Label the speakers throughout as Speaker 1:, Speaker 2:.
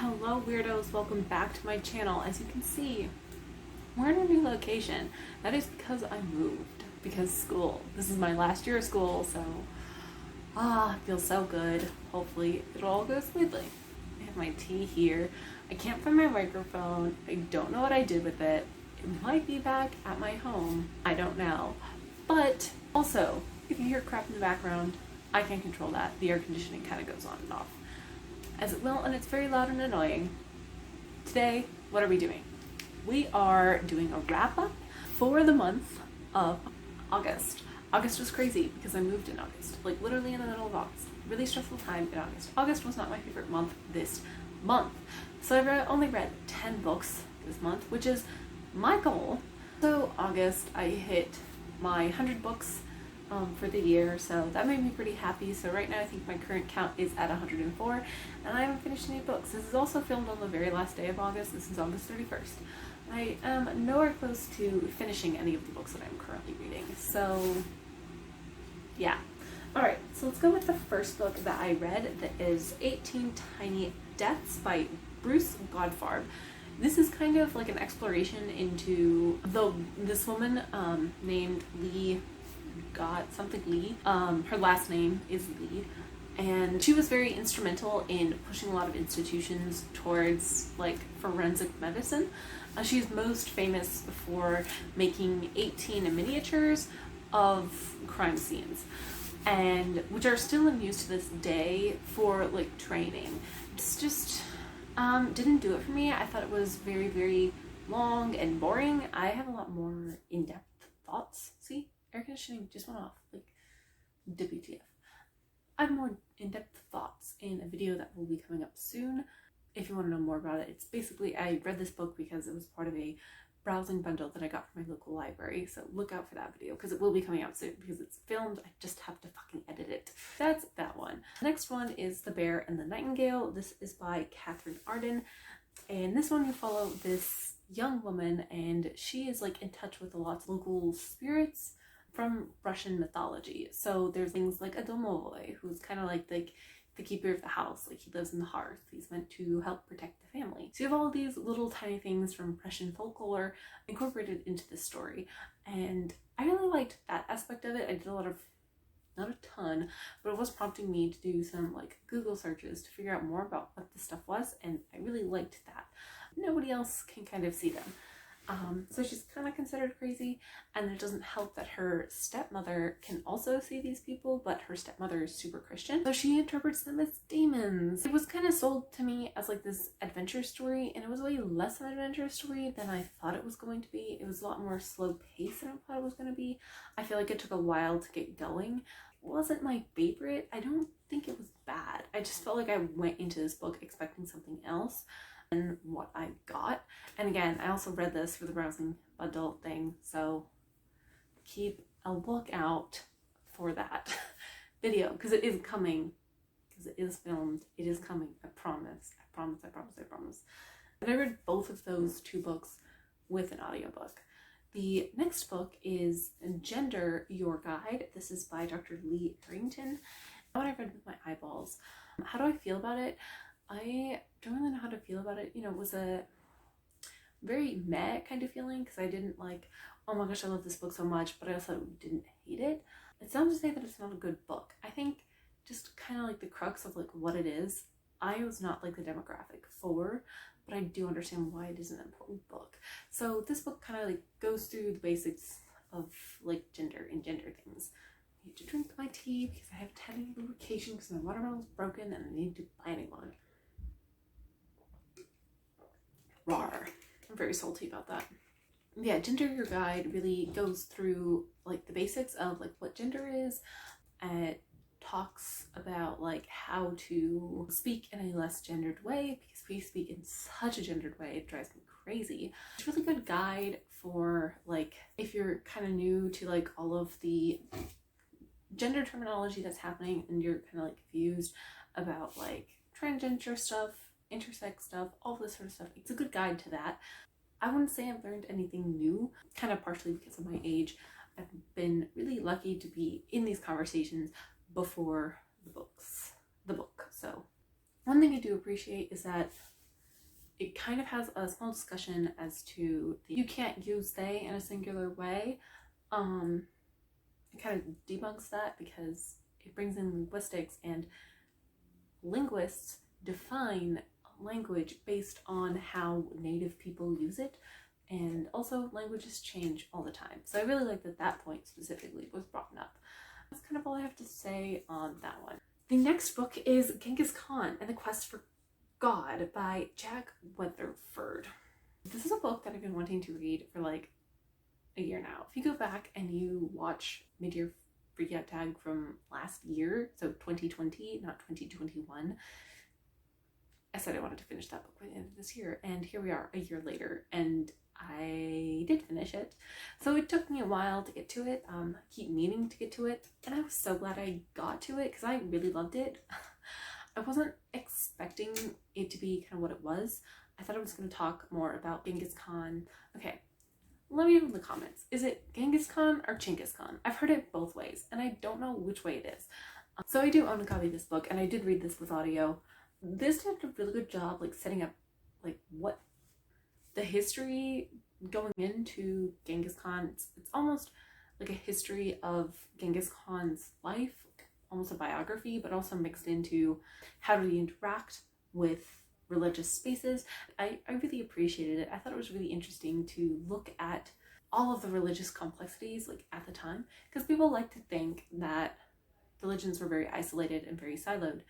Speaker 1: Hello weirdos, welcome back to my channel. As you can see, we're in a new location. That is because I moved, because school. This is my last year of school, so it feels so good. Hopefully it'll all go smoothly. I have my tea here. I can't find my microphone. I don't know what I did with it. It might be back at my home. I don't know. But also, if you hear crap in the background, I can't control that. The air conditioning kind of goes on and off, as it will, and it's very loud and annoying. Today, what are we doing? We are doing a wrap-up for the month of August. August was crazy because I moved in August, like literally in the middle of August. Really stressful time in August. August was not my favorite month this month. So I only read 10 books this month, which is my goal. So August, I hit my 100 books for the year, so that made me pretty happy. So right now I think my current count is at 104, and I haven't finished any books. This is also filmed on the very last day of August. This is August 31st. I am nowhere close to finishing any of the books that I'm currently reading, so yeah. Alright, so let's go with the first book that I read, that is 18 Tiny Deaths by Bruce Godfarm. This is kind of like an exploration into this woman named Lee Lee. Her last name is Lee, and she was very instrumental in pushing a lot of institutions towards like forensic medicine. She's most famous for making 18 miniatures of crime scenes, and which are still in use to this day for like training. It's just didn't do it for me. I thought it was very, very long and boring. I have a lot more in-depth thoughts. See? Air conditioning just went off, like WTF. I have more in-depth thoughts in a video that will be coming up soon. If you want to know more about it, it's basically, I read this book because it was part of a browsing bundle that I got from my local library, so look out for that video because it will be coming out soon because it's filmed. I just have to fucking edit it. That's that one. The next one is The Bear and the Nightingale. This is by Catherine Cho, and this one you follow this young woman, and she is like in touch with a lot of local spirits from Russian mythology. So there's things like a domovoi, who's kind of like the keeper of the house, like he lives in the hearth. He's meant to help protect the family. So you have all these little tiny things from Russian folklore incorporated into this story, and I really liked that aspect of it. I did a lot of, not a ton, but it was prompting me to do some like Google searches to figure out more about what this stuff was, and I really liked that. Nobody else can kind of see them. So she's kind of considered crazy, and it doesn't help that her stepmother can also see these people, but her stepmother is super Christian, so she interprets them as demons. It was kind of sold to me as like this adventure story, and it was way less of an adventure story than I thought it was going to be. It was a lot more slow paced than I thought it was going to be. I feel like it took a while to get going. It wasn't my favorite. I don't think it was bad. I just felt like I went into this book expecting something else and what I got. And again, I also read this for the browsing bundle thing, so keep a lookout for that video, because it is coming, because it is filmed. It is coming. I promise. I promise. I promise. I promise. And I read both of those two books with an audiobook. The next book is Engender, Your Guide. This is by Dr. Lee Harrington. What I read with my eyeballs. How do I feel about it? I don't really know how to feel about it. You know, it was a very meh kind of feeling, because I didn't like, oh my gosh, I love this book so much, but I also didn't hate it. It's not to say that it's not a good book. I think just kind of like the crux of like what it is, I was not like the demographic for, but I do understand why it is an important book. So this book kind of like goes through the basics of like gender and gender things. I need to drink my tea because I haven't had any lubrication because my watermelon's broken and I need to buy a new one. Rawr. I'm very salty about that. Yeah, Gender Your Guide really goes through like the basics of like what gender is. It talks about like how to speak in a less gendered way, because we speak in such a gendered way, it drives me crazy. It's a really good guide for like if you're kind of new to like all of the gender terminology that's happening and you're kind of like confused about like transgender stuff, intersex stuff, all this sort of stuff. It's a good guide to that. I wouldn't say I've learned anything new, kind of partially because of my age. I've been really lucky to be in these conversations before the book. So one thing I do appreciate is that it kind of has a small discussion as to you can't use they in a singular way. It kind of debunks that because it brings in linguistics, and linguists define language based on how native people use it, and also languages change all the time. So I really like that that point specifically was brought up. That's kind of all I have to say on that one. The next book is Genghis Khan and the Quest for God by Jack Weatherford. This is a book that I've been wanting to read for like a year now. If you go back and you watch Mid-Year Freakout Tag from last year, so 2020, not 2021, I said I wanted to finish that book by the end of this year, and here we are a year later, and I did finish it. So it took me a while to get to it. I keep meaning to get to it, and I was so glad I got to it because I really loved it. I wasn't expecting it to be kind of what it was. I thought I was going to talk more about Genghis Khan. Okay, let me know in the comments. Is it Genghis Khan or Chinggis Khan? I've heard it both ways, and I don't know which way it is. So I do own a copy of this book, and I did read this with audio. This did a really good job, like setting up like what the history going into Genghis Khan. It's almost like a history of Genghis Khan's life, almost a biography, but also mixed into how do he interact with religious spaces. I really appreciated it. I thought it was really interesting to look at all of the religious complexities like at the time, because people like to think that religions were very isolated and very siloed,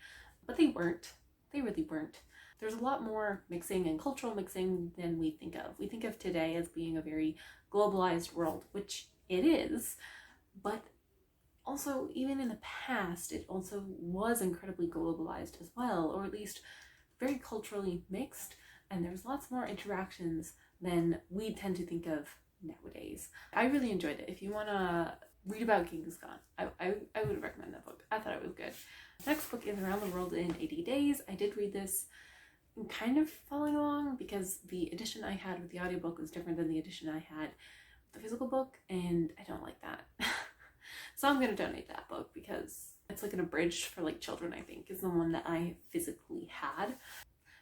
Speaker 1: but they weren't. They really weren't. There's a lot more mixing and cultural mixing than we think of. We think of today as being a very globalized world, which it is, but also even in the past, it also was incredibly globalized as well, or at least very culturally mixed, and there's lots more interactions than we tend to think of nowadays. I really enjoyed it. If you want to read about Genghis Khan, I would recommend that book. I thought it was good. The next book is Around the World in 80 Days. I did read this kind of following along because the edition I had with the audiobook was different than the edition I had with the physical book, and I don't like that. So I'm going to donate that book because it's like an abridged for like children, I think, is the one that I physically had.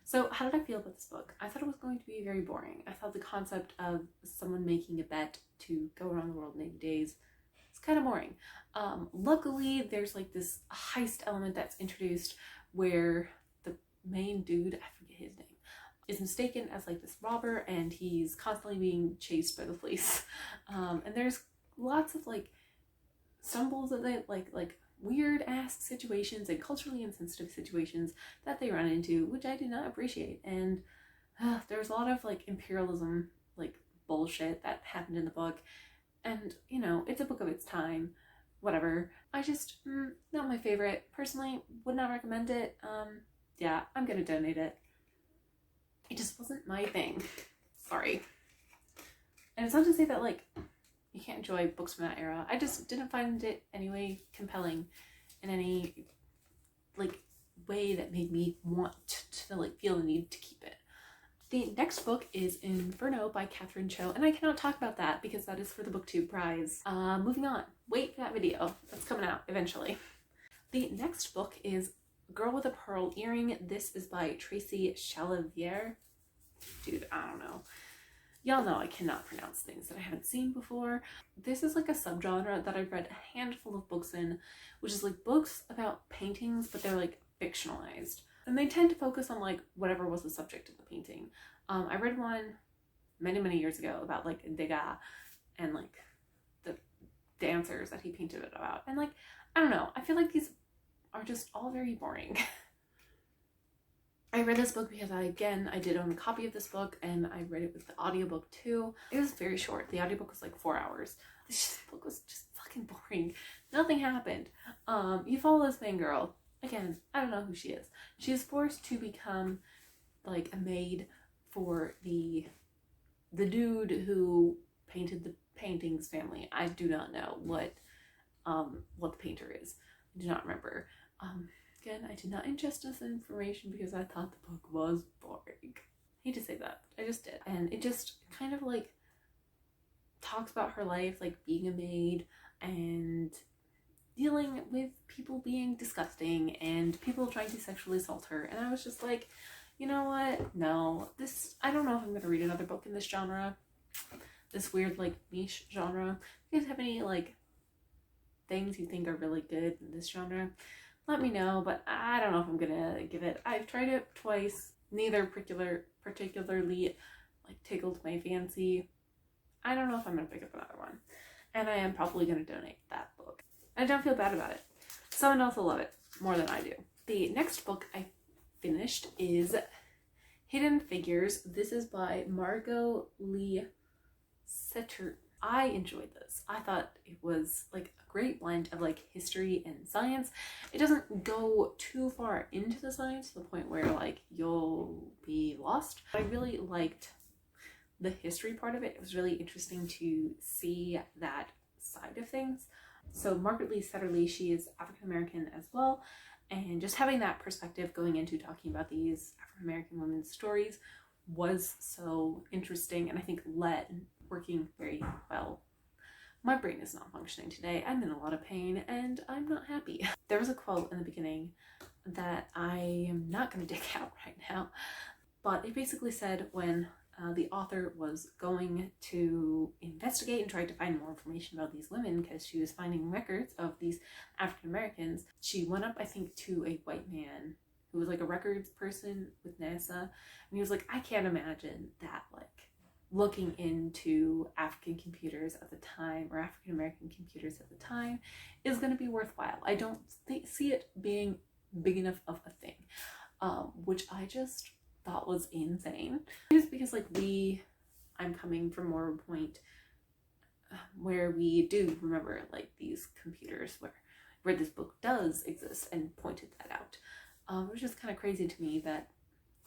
Speaker 1: So how did I feel about this book? I thought it was going to be very boring. I thought the concept of someone making a bet to go around the world in 80 days is kind of boring. Luckily, there's like this heist element that's introduced where the main dude, I forget his name, is mistaken as like this robber, and he's constantly being chased by the police. And there's lots of like stumbles that they like weird ass situations and culturally insensitive situations that they run into, which I do not appreciate. And there's a lot of like imperialism like bullshit that happened in the book, and you know, it's a book of its time, whatever. I just not my favorite. Personally, would not recommend it. Yeah, I'm gonna donate it. It just wasn't my thing. Sorry. And it's not to say that like you can't enjoy books from that era. I just didn't find it anyway compelling in any like way that made me want to like feel the need to keep it. The next book is Inferno by Catherine Cho, and I cannot talk about that because that is for the BookTube prize. Moving on. Wait for that video. That's coming out eventually. The next book is Girl with a Pearl Earring. This is by Tracy Chalavier. Dude, I don't know. Y'all know I cannot pronounce things that I haven't seen before. This is like a subgenre that I've read a handful of books in, which is like books about paintings, but they're like fictionalized. And they tend to focus on like whatever was the subject of the painting. I read one many years ago about like Degas and like the dancers that he painted it about. And like, I don't know, I feel like these are just all very boring. I read this book because I did own a copy of this book, and I read it with the audiobook too. It was very short. The audiobook was like 4 hours. This book was just fucking boring. Nothing happened. You follow this main girl. Again, I don't know who she is. She is forced to become like a maid for the dude who painted the painting's family. I do not know what the painter is. I do not remember. Again, I did not ingest this information because I thought the book was boring. I hate to say that, but I just did. And it just kind of like talks about her life, like being a maid and dealing with people being disgusting and people trying to sexually assault her. And I was just like, you know what? No, I don't know if I'm going to read another book in this genre. This weird, like, niche genre. If you guys have any, like, things you think are really good in this genre, let me know, but I don't know if I'm gonna give it. I've tried it twice. Neither particularly, like, tickled my fancy. I don't know if I'm gonna pick up another one. And I am probably gonna donate that book. I don't feel bad about it. Someone else will love it more than I do. The next book I finished is Hidden Figures. This is by Margot Lee Setter. I enjoyed this. I thought it was like a great blend of like history and science. It doesn't go too far into the science to the point where like you'll be lost. I really liked the history part of it. It was really interesting to see that side of things. So Margaret Lee Setterly, she is African American as well, and just having that perspective going into talking about these African American women's stories was so interesting, and I think led working very well. My brain is not functioning today. I'm in a lot of pain and I'm not happy. There was a quote in the beginning that I am not going to dig out right now, but it basically said when the author was going to investigate and try to find more information about these women because she was finding records of these African Americans, she went up, I think, to a white man who was like a records person with NASA, and he was like, I can't imagine that, like, looking into African computers at the time, or African American computers at the time, is going to be worthwhile. I don't see it being big enough of a thing, which I just thought was insane. Just because like I'm coming from more of a point where we do remember like these computers where this book does exist, and pointed that out. It was just kind of crazy to me that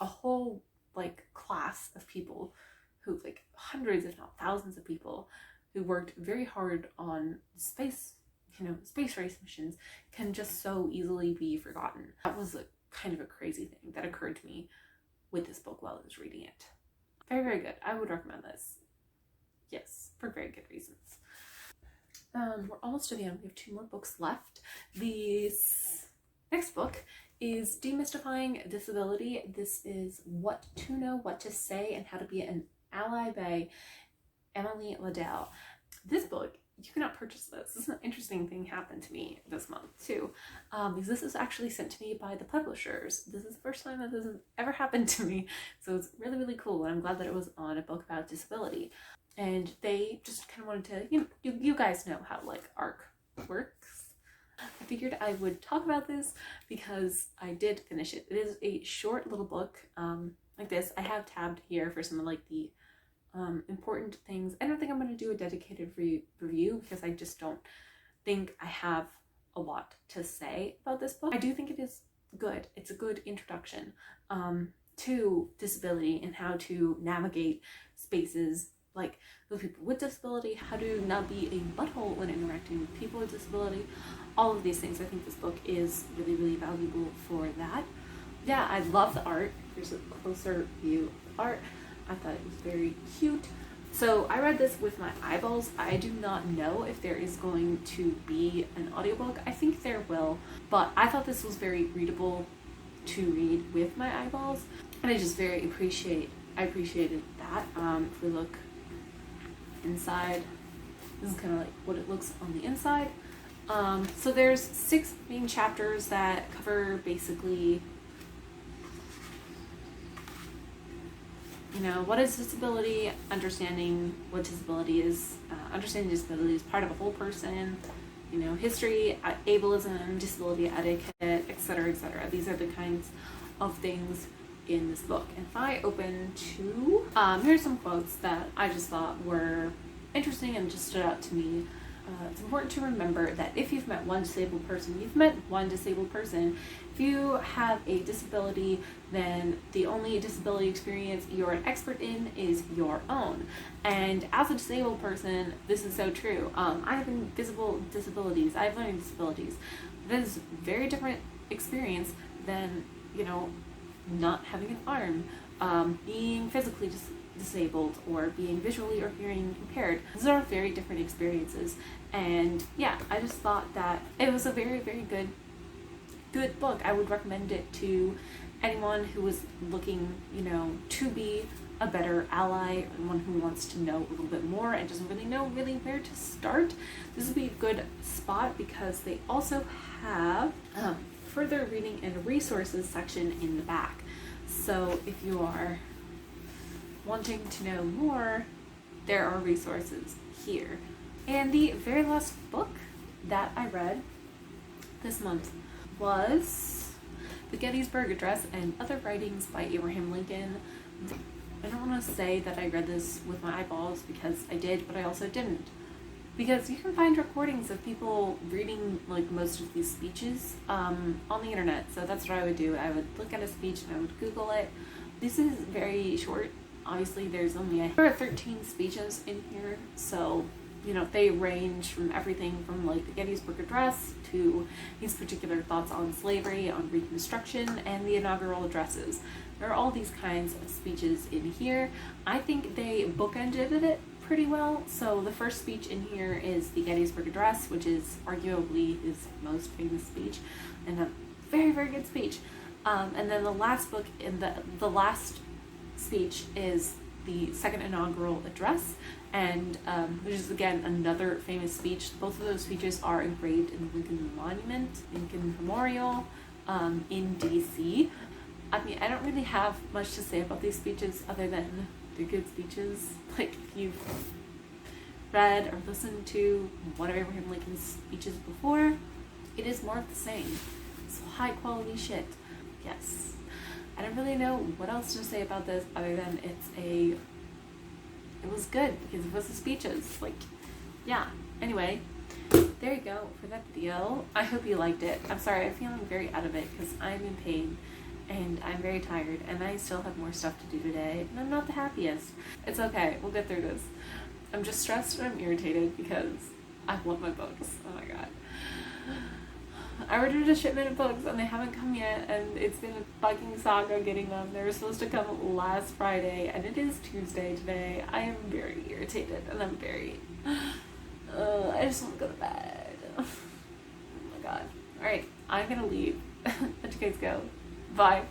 Speaker 1: a whole like class of people who, like hundreds if not thousands of people who worked very hard on space race missions can just so easily be forgotten. That was a kind of a crazy thing that occurred to me with this book while I was reading it. Very, very good. I would recommend this. Yes, for very good reasons. We're almost to the end. We have 2 more books left. This next book is Demystifying Disability. This is What to Know, What to Say, and How to Be an Ally by Emily Liddell. This book, you cannot purchase this. This is an interesting thing happened to me this month too, because this is actually sent to me by the publishers. This is the first time that this has ever happened to me, so it's really, really cool, and I'm glad that it was on a book about disability. And they just kind of wanted to, you guys know how like ARC works. I figured I would talk about this because I did finish it. It is a short little book like this. I have tabbed here for some of like the important things. I don't think I'm going to do a dedicated review because I just don't think I have a lot to say about this book. I do think it is good. It's a good introduction to disability and how to navigate spaces like with people with disability, how to not be a butthole when interacting with people with disability, all of these things. I think this book is really, really valuable for that. Yeah, I love the art. Here's a closer view of the art. I thought it was very cute. So I read this with my eyeballs. I do not know if there is going to be an audiobook. I think there will, but I thought this was very readable to read with my eyeballs, and I just very appreciated that. If we look inside, this is kind of like what it looks on the inside. So there's 6 main chapters that cover basically, what is disability, understanding what disability is, understanding disability as part of a whole person, history, ableism, disability etiquette, etc., etc. These are the kinds of things in this book. And if I open to, here's some quotes that I just thought were interesting and just stood out to me. It's important to remember that if you've met one disabled person, you've met one disabled person. If you have a disability, then the only disability experience you're an expert in is your own. And as a disabled person, this is so true. I have invisible disabilities. I have learning disabilities. That is a very different experience than, not having an arm, being physically disabled, or being visually or hearing impaired. These are very different experiences, and yeah, I just thought that it was a very, very good book. I would recommend it to anyone who is looking, you know, to be a better ally, one who wants to know a little bit more and doesn't really know where to start. This would be a good spot because they also have further reading and resources section in the back. So if you are wanting to know more, there are resources here. And the very last book that I read this month was The Gettysburg Address and Other Writings by Abraham Lincoln. I don't want to say that I read this with my eyeballs because I did, but I also didn't. Because you can find recordings of people reading like most of these speeches on the internet. So that's what I would do. I would look at a speech and I would Google it. This is very short. Obviously there's only there are 13 speeches in here. So, you know, they range from everything from like the Gettysburg Address to his particular thoughts on slavery, on Reconstruction, and the inaugural addresses. There are all these kinds of speeches in here. I think they bookended it pretty well. So the first speech in here is the Gettysburg Address, which is arguably his most famous speech, and a very, very good speech. And then the last book in the last speech is the second inaugural address, and which is again another famous speech. Both of those speeches are engraved in the Lincoln Monument, Lincoln Memorial, in DC. I mean, I don't really have much to say about these speeches other than they're good speeches. Like, if you've read or listened to one of Abraham Lincoln's speeches before, it is more of the same. So high quality shit. Yes. I don't really know what else to say about this other than it was good because it was the speeches. Like, yeah. Anyway, there you go for that video. I hope you liked it. I'm sorry, I'm feeling very out of it because I'm in pain and I'm very tired and I still have more stuff to do today and I'm not the happiest. It's okay, we'll get through this. I'm just stressed and I'm irritated because I want my books. Oh my god. I ordered a shipment of books and they haven't come yet, and it's been a fucking saga getting them. They were supposed to come last Friday and it is Tuesday today. I am very irritated and I'm very I just want to go to bed. Oh my god. Alright, I'm gonna leave. Let you guys go. Bye.